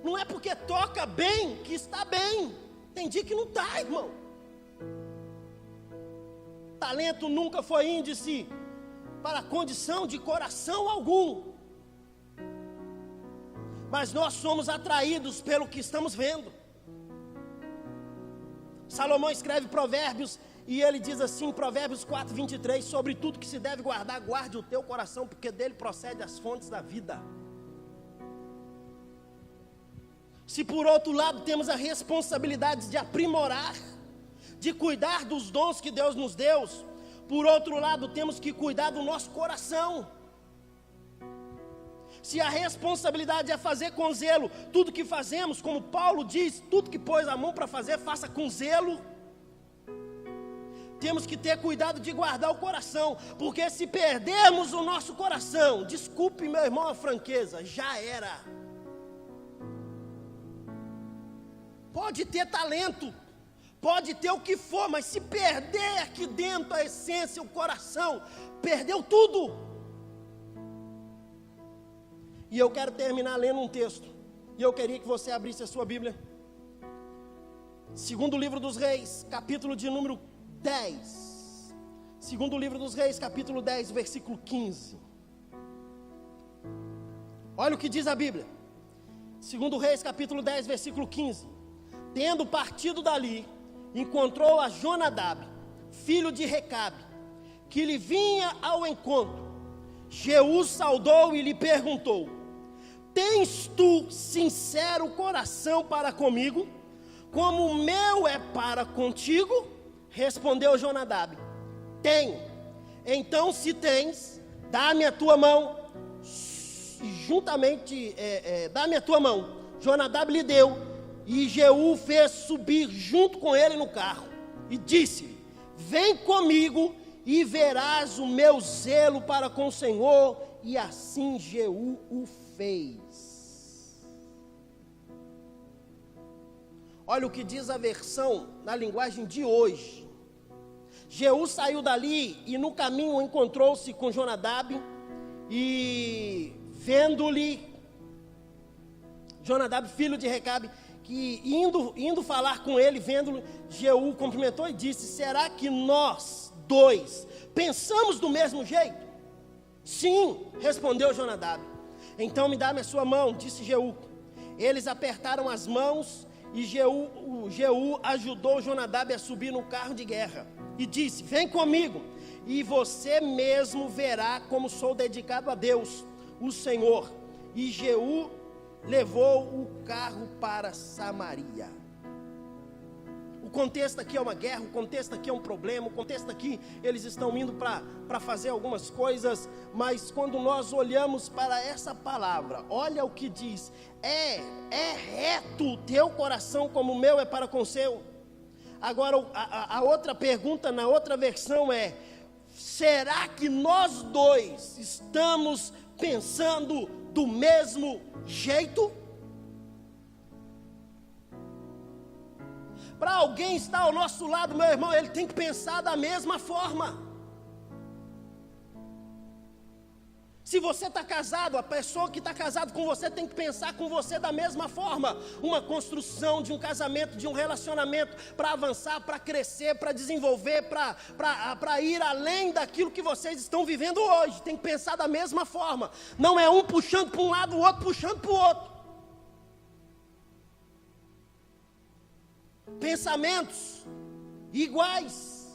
Não é porque toca bem que está bem. Tem dia que não está, irmão. Talento nunca foi índice para a condição de coração algum. Mas nós somos atraídos pelo que estamos vendo. Salomão escreve Provérbios e ele diz assim, Provérbios 4:23, sobre tudo que se deve guardar, guarde o teu coração, porque dele procede as fontes da vida. Se por outro lado temos a responsabilidade de aprimorar, de cuidar dos dons que Deus nos deu, por outro lado temos que cuidar do nosso coração. Se a responsabilidade é fazer com zelo tudo que fazemos, como Paulo diz, tudo que pôs a mão para fazer, faça com zelo. Temos que ter cuidado de guardar o coração, porque se perdermos o nosso coração, desculpe meu irmão a franqueza, já era. Pode ter talento, pode ter o que for, mas se perder aqui dentro a essência, o coração, perdeu tudo. E eu quero terminar lendo um texto, e eu queria que você abrisse a sua Bíblia. Segundo livro dos Reis, capítulo de número 10. Segundo livro dos Reis, capítulo 10, versículo 15. Olha o que diz a Bíblia. Segundo Reis, capítulo 10, versículo 15. Tendo partido dali, encontrou a Jonadab, filho de Recabe, que lhe vinha ao encontro. Jeú saudou e lhe perguntou: tens tu sincero coração para comigo, como o meu é para contigo? Respondeu Jonadab: tenho. Então, se tens, dá-me a tua mão. Juntamente, dá-me a tua mão. Jonadab lhe deu, e Jeú fez subir junto com ele no carro, e disse-lhe: vem comigo e verás o meu zelo para com o Senhor. E assim Jeú o fez. Olha o que diz a versão na linguagem de hoje. Jeú saiu dali e no caminho encontrou-se com Jonadab, e vendo-lhe, Jonadab, filho de Recabe, que indo falar com ele, vendo-lhe, Jeú cumprimentou e disse: será que nós dois pensamos do mesmo jeito? Sim, respondeu Jonadab. Então me dá-me a sua mão, disse Jeú. Eles apertaram as mãos e Jeú ajudou Jonadab a subir no carro de guerra e disse: vem comigo e você mesmo verá como sou dedicado a Deus, o Senhor. E Jeú levou o carro para Samaria. O contexto aqui é uma guerra, o contexto aqui é um problema, o contexto aqui, eles estão indo para fazer algumas coisas, mas quando nós olhamos para essa palavra, olha o que diz: é reto o teu coração como o meu é para com o seu. Agora a outra pergunta na outra versão é: será que nós dois estamos pensando do mesmo jeito? Para alguém estar ao nosso lado, meu irmão, ele tem que pensar da mesma forma. Se você está casado, a pessoa que está casada com você tem que pensar com você da mesma forma. Uma construção de um casamento, de um relacionamento, para avançar, para crescer, para desenvolver, para ir além daquilo que vocês estão vivendo hoje. Tem que pensar da mesma forma. Não é um puxando para um lado, o outro puxando para o outro. Pensamentos iguais.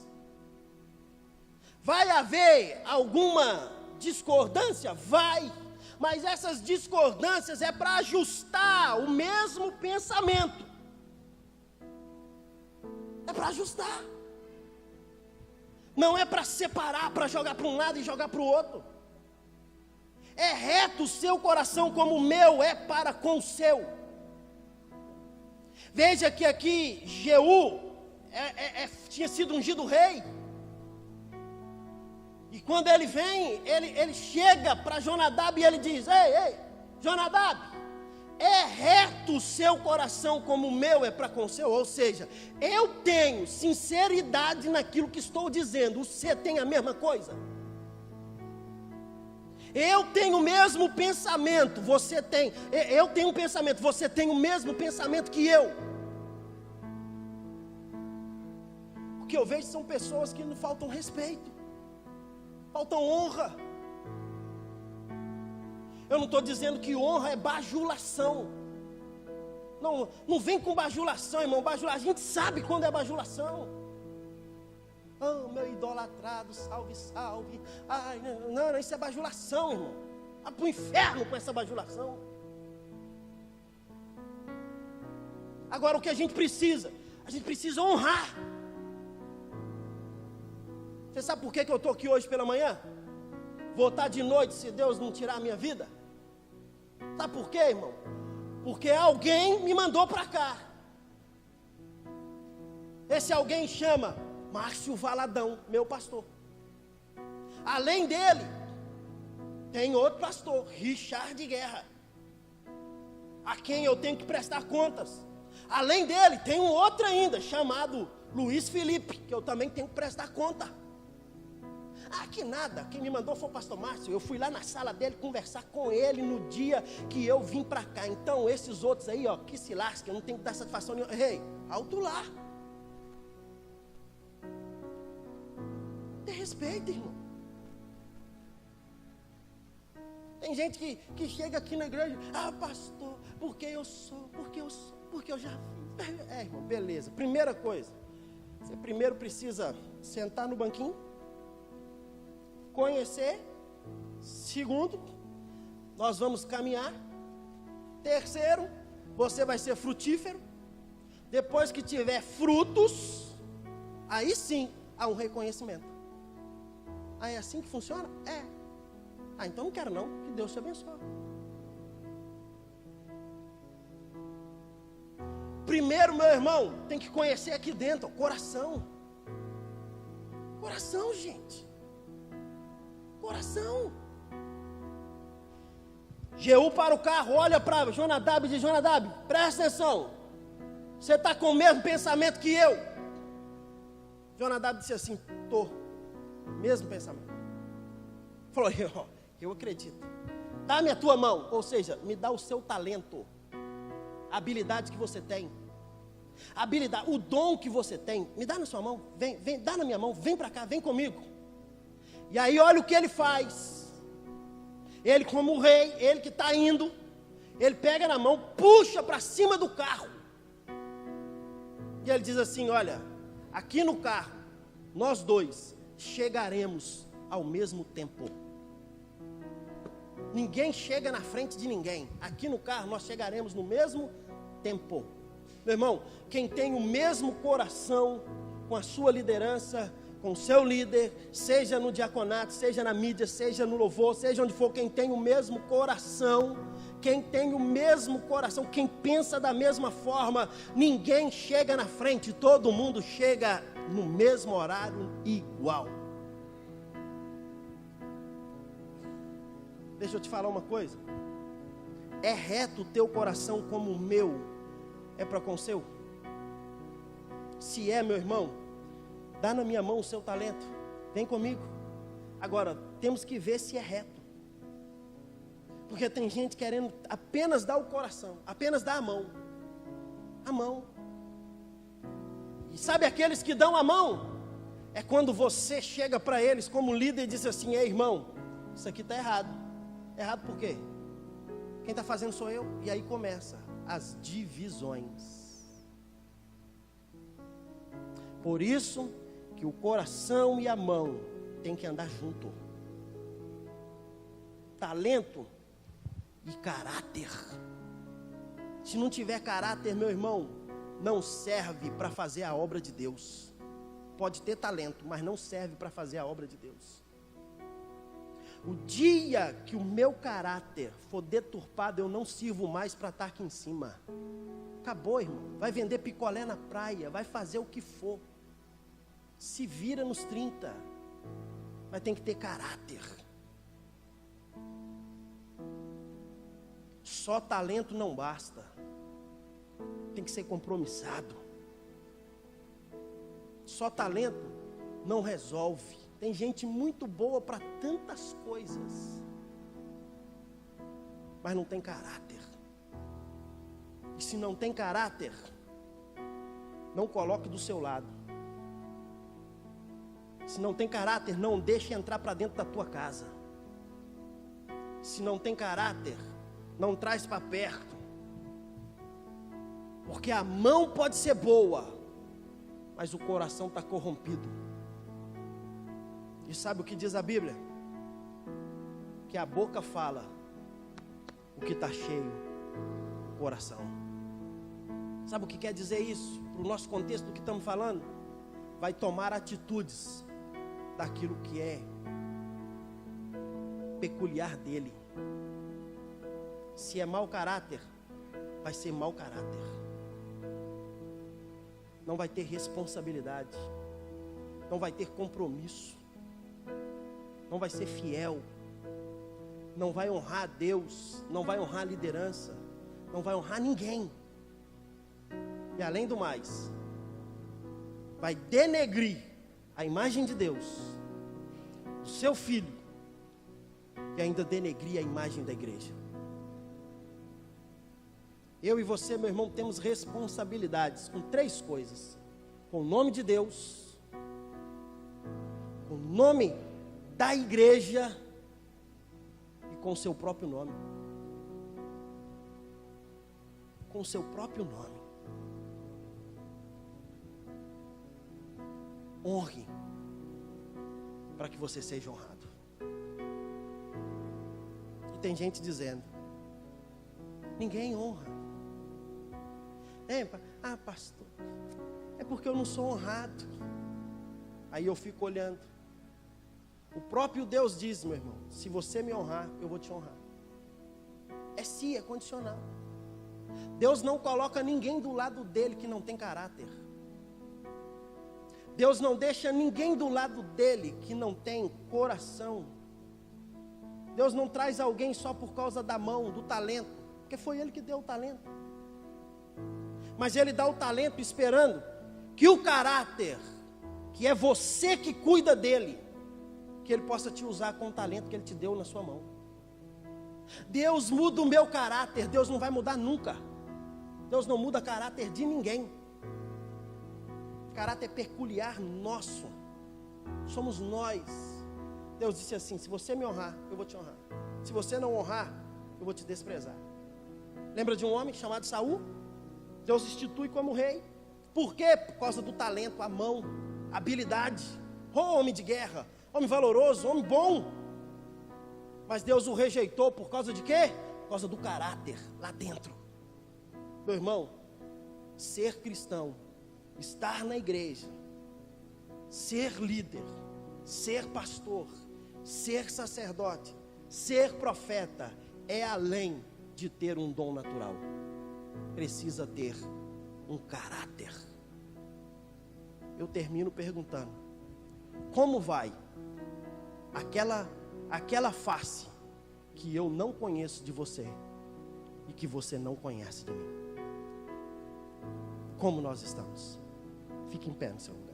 Vai haver alguma discordância? Vai. Mas essas discordâncias é para ajustar o mesmo pensamento. É para ajustar. Não é para separar, para jogar para um lado e jogar para o outro. É reto o seu coração como o meu é para com o seu. Veja que aqui Jeú tinha sido ungido rei. E quando ele vem, ele chega para Jonadab e ele diz: ei, Jonadab, é reto o seu coração como o meu é para com o seu? Ou seja, eu tenho sinceridade naquilo que estou dizendo, você tem a mesma coisa? Eu tenho o mesmo pensamento, você tem. Eu tenho um pensamento, você tem o mesmo pensamento que eu. O que eu vejo são pessoas que não faltam respeito, faltam honra. Eu não estou dizendo que honra é bajulação. Não vem com bajulação, irmão. A gente sabe quando é bajulação. Oh, meu idolatrado, salve, salve. Ai, não, isso é bajulação, irmão. Vai para o inferno com essa bajulação. Agora o que a gente precisa? A gente precisa honrar. Você sabe por que eu estou aqui hoje pela manhã? Vou estar de noite se Deus não tirar a minha vida. Sabe por quê, irmão? Porque alguém me mandou para cá. Esse alguém chama Márcio Valadão, meu pastor. Além dele, tem outro pastor, Richard Guerra, a quem eu tenho que prestar contas. Além dele, tem um outro ainda, chamado Luiz Felipe, que eu também tenho que prestar conta. Que nada, quem me mandou foi o pastor Márcio. Eu fui lá na sala dele conversar com ele no dia que eu vim para cá. Então esses outros aí, ó, que se lasquem, eu não tenho que dar satisfação nenhuma. Ei, alto lá. Tem respeito, irmão. Tem gente que chega aqui na igreja: pastor, porque eu já fiz. Irmão, beleza. Primeira coisa, você primeiro precisa sentar no banquinho, conhecer. Segundo, nós vamos caminhar. Terceiro, você vai ser frutífero. Depois que tiver frutos, aí sim há um reconhecimento. É assim que funciona? Então não quero não, que Deus te abençoe. Primeiro, meu irmão, tem que conhecer aqui dentro, coração. Coração, gente. Coração. Jeú para o carro, olha para Jonadab e diz: Jonadab, presta atenção. Você está com o mesmo pensamento que eu? Jonadab disse assim: estou. Mesmo pensamento. Falou: eu acredito. Dá-me a tua mão, ou seja, me dá o seu talento, a habilidade que você tem, habilidade, o dom que você tem, me dá na sua mão, vem, dá na minha mão, vem para cá, vem comigo. E aí olha o que ele faz. Ele, como o rei, ele que está indo, ele pega na mão, puxa para cima do carro. E ele diz assim: olha, aqui no carro, nós dois chegaremos ao mesmo tempo. Ninguém chega na frente de ninguém. Aqui no carro nós chegaremos no mesmo tempo. Meu irmão, quem tem o mesmo coração com a sua liderança, com o seu líder, seja no diaconato, seja na mídia, seja no louvor, seja onde for, quem tem o mesmo coração, quem pensa da mesma forma, ninguém chega na frente, todo mundo chega no mesmo horário igual. Deixa eu te falar uma coisa. É reto o teu coração como o meu é para com o seu? Se é, meu irmão, dá na minha mão o seu talento, vem comigo. Agora, temos que ver se é reto. Porque tem gente querendo apenas dar o coração, apenas dar a mão. A mão. E sabe aqueles que dão a mão? É quando você chega para eles como líder e diz assim: ei, irmão, isso aqui está errado. Errado por quê? Quem está fazendo sou eu. E aí começa as divisões. Por isso que o coração e a mão tem que andar junto. Talento e caráter. Se não tiver caráter, meu irmão, não serve para fazer a obra de Deus. Pode ter talento, mas não serve para fazer a obra de Deus. O dia que o meu caráter for deturpado, eu não sirvo mais para estar aqui em cima. Acabou, irmão. Vai vender picolé na praia, vai fazer o que for. Se vira nos 30. Mas tem que ter caráter. Só talento não basta. Tem que ser compromissado. Só talento não resolve. Tem gente muito boa para tantas coisas, mas não tem caráter. E se não tem caráter, não coloque do seu lado. Se não tem caráter, não deixe entrar para dentro da tua casa. Se não tem caráter, não traz para perto. Porque a mão pode ser boa, mas o coração está corrompido. E sabe o que diz a Bíblia? Que a boca fala o que está cheio, o coração. Sabe o que quer dizer isso? Para o nosso contexto do que estamos falando? Vai tomar atitudes daquilo que é peculiar dele. Se é mau caráter, vai ser mau caráter. Não vai ter responsabilidade. Não vai ter compromisso. Não vai ser fiel. Não vai honrar a Deus. Não vai honrar a liderança. Não vai honrar ninguém. E além do mais, vai denegrir a imagem de Deus, o seu filho, e ainda denegrir a imagem da igreja. Eu e você, meu irmão, temos responsabilidades com 3 coisas: com o nome de Deus, com o nome da igreja e com o seu próprio nome. Com o seu próprio nome. Honre, para que você seja honrado. E tem gente dizendo: ninguém honra. Pastor, é porque eu não sou honrado. Aí eu fico olhando. O próprio Deus diz, meu irmão: se você me honrar, eu vou te honrar. É sim, é condicional. Deus não coloca ninguém do lado dele que não tem caráter. Deus não deixa ninguém do lado dele que não tem coração. Deus não traz alguém só por causa da mão, do talento, porque foi ele que deu o talento. Mas ele dá o talento esperando que o caráter, que é você que cuida dele, que ele possa te usar com o talento que ele te deu na sua mão. Deus muda o meu caráter, Deus não vai mudar nunca. Deus não muda caráter de ninguém. Caráter peculiar nosso. Somos nós. Deus disse assim: se você me honrar, eu vou te honrar. Se você não honrar, eu vou te desprezar. Lembra de um homem chamado Saul? Deus institui como rei. Por quê? Por causa do talento, a mão, a habilidade. Homem de guerra, homem valoroso, homem bom. Mas Deus o rejeitou por causa de quê? Por causa do caráter lá dentro. Meu irmão, ser cristão, estar na igreja, ser líder, ser pastor, ser sacerdote, ser profeta, é além de ter um dom natural. Precisa ter um caráter. Eu termino perguntando: como vai aquela face que eu não conheço de você e que você não conhece de mim? Como nós estamos? Fique em pé no seu lugar.